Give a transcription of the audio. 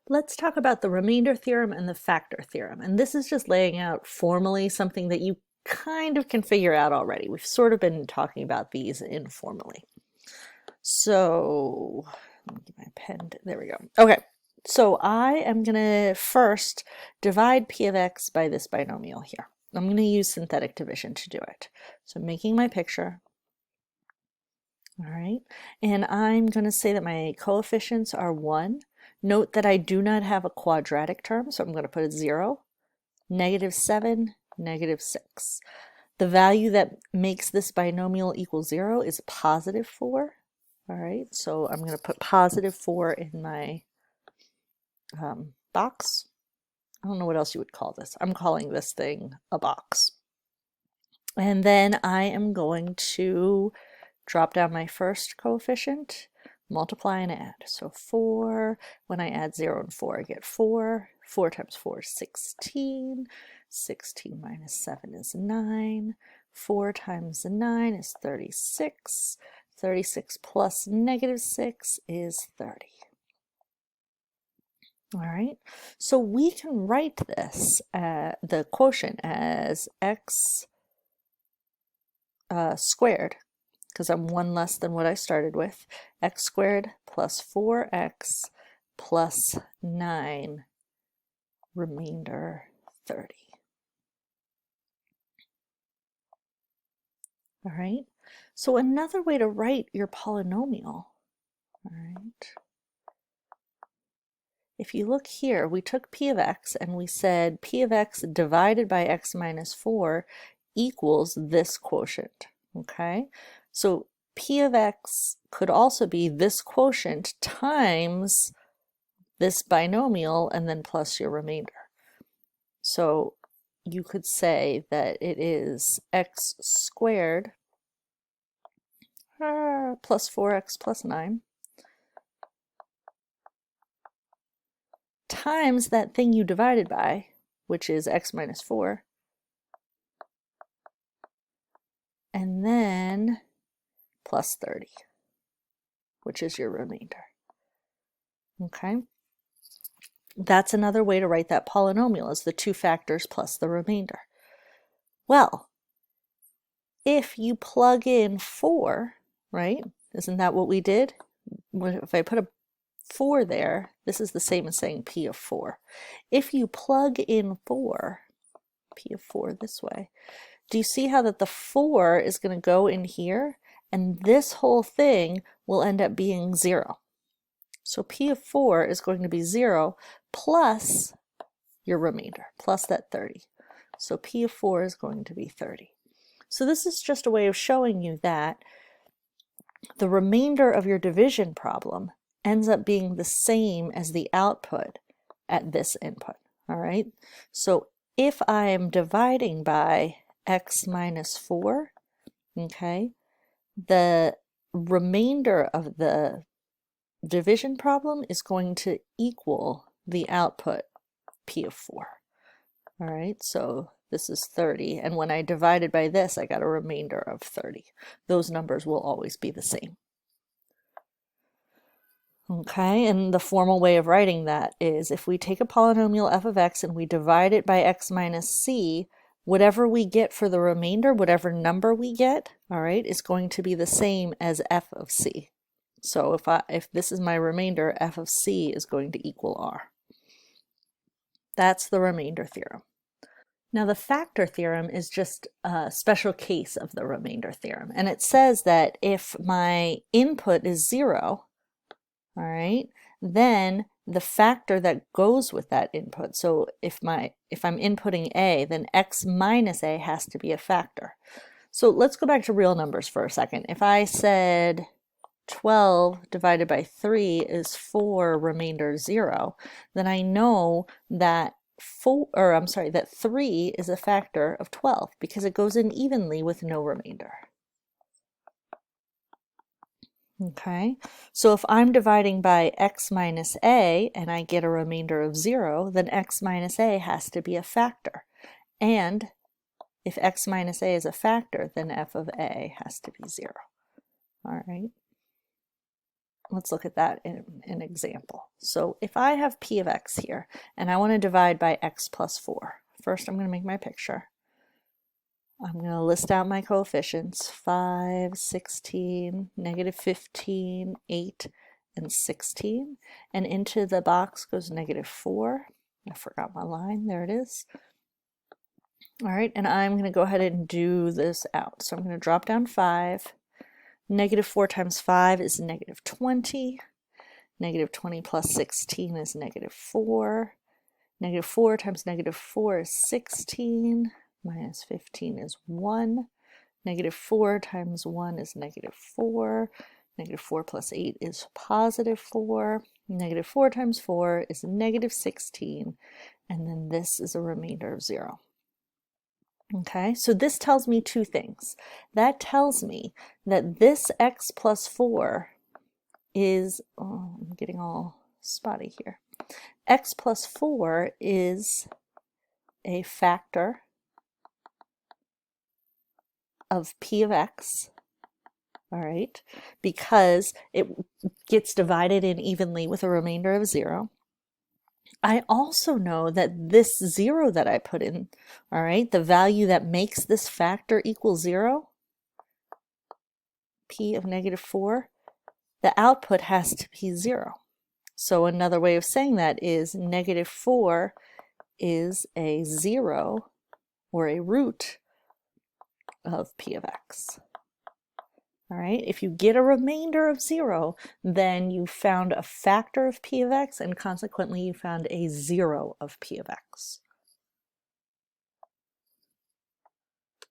Let's talk about the remainder theorem and the factor theorem. And this is just laying out formally something that you kind of can figure out already. We've sort of been talking about these informally. So, let me get my pen. There we go. Okay, so I am going to first divide p of x by this binomial here. I'm going to use synthetic division to do it. So I'm making my picture. All right, and I'm going to say that my coefficients are 1. Note that I do not have a quadratic term, so I'm going to put a 0, -7, -6. The value that makes this binomial equal 0 is +4. All right, so I'm going to put +4 in my box. I don't know what else you would call this. I'm calling this thing a box. And then I am going to drop down my first coefficient, multiply and add. So 4, when I add 0 and 4, I get 4. 4 times 4 is 16. 16 minus 7 is 9. 4 times 9 is 36. 36 plus -6 is 30. All right, so we can write this, the quotient, as x squared, because I'm 1 less than what I started with, x squared plus 4x plus 9, remainder 30. All right, so another way to write your polynomial, all right, if you look here, we took p of x and we said p of x divided by x minus 4 equals this quotient, okay? So p of x could also be this quotient times this binomial and then plus your remainder. So you could say that it is x squared plus 4x plus 9 times that thing you divided by, which is x minus 4, and then plus 30, which is your remainder. Okay? That's another way to write that polynomial, as the two factors plus the remainder. Well, if you plug in 4, right? Isn't that what we did? If I put a 4 there, this is the same as saying p of 4. If you plug in 4, p of 4 this way, do you see how that the 4 is going to go in here, and this whole thing will end up being 0. So p of 4 is going to be 0 plus your remainder, plus that 30. So p of 4 is going to be 30. So this is just a way of showing you that the remainder of your division problem ends up being the same as the output at this input, all right? So if I am dividing by x minus 4, okay, the remainder of the division problem is going to equal the output p of 4, all right? So this is 30, and when I divided by this, I got a remainder of 30. Those numbers will always be the same. Okay, and the formal way of writing that is if we take a polynomial f of x and we divide it by x minus c, whatever we get for the remainder, whatever number we get, all right, is going to be the same as f of c. So if this is my remainder, f of c is going to equal r. That's the remainder theorem. Now the factor theorem is just a special case of the remainder theorem, and it says that if my input is 0, all right, then the factor that goes with that input, so if I'm inputting a, then x minus a has to be a factor. So let's go back to real numbers for a second. If I said 12 divided by 3 is 4, remainder 0, then I know that 3 is a factor of 12 because it goes in evenly with no remainder. Okay, so if I'm dividing by x minus a and I get a remainder of 0, then x minus a has to be a factor. And if x minus a is a factor, then f of a has to be 0. All right. let's look at that in an example. So if I have p of x here, and I want to divide by x plus 4, first I'm going to make my picture. I'm going to list out my coefficients, 5, 16, negative 15, 8, and 16. And into the box goes negative 4. I forgot my line. There it is. All right, and I'm going to go ahead and do this out. So I'm going to drop down 5. Negative 4 times 5 is negative 20. Negative 20 plus 16 is negative 4. Negative 4 times negative 4 is 16. Minus 15 is 1. Negative 4 times 1 is negative 4. Negative 4 plus 8 is positive 4. Negative 4 times 4 is negative 16. And then this is a remainder of 0. Okay, so this tells me two things. That tells me that this x plus 4 is, oh, I'm getting all spotty here. X plus 4 is a factor of p of x, all right, because it gets divided in evenly with a remainder of 0. I also know that this 0 that I put in, all right, the value that makes this factor equal 0, p of negative 4, the output has to be 0. So another way of saying that is negative 4 is a 0 or a root of p of x. All right, if you get a remainder of 0, then you found a factor of p of x, and consequently you found a 0 of p of x.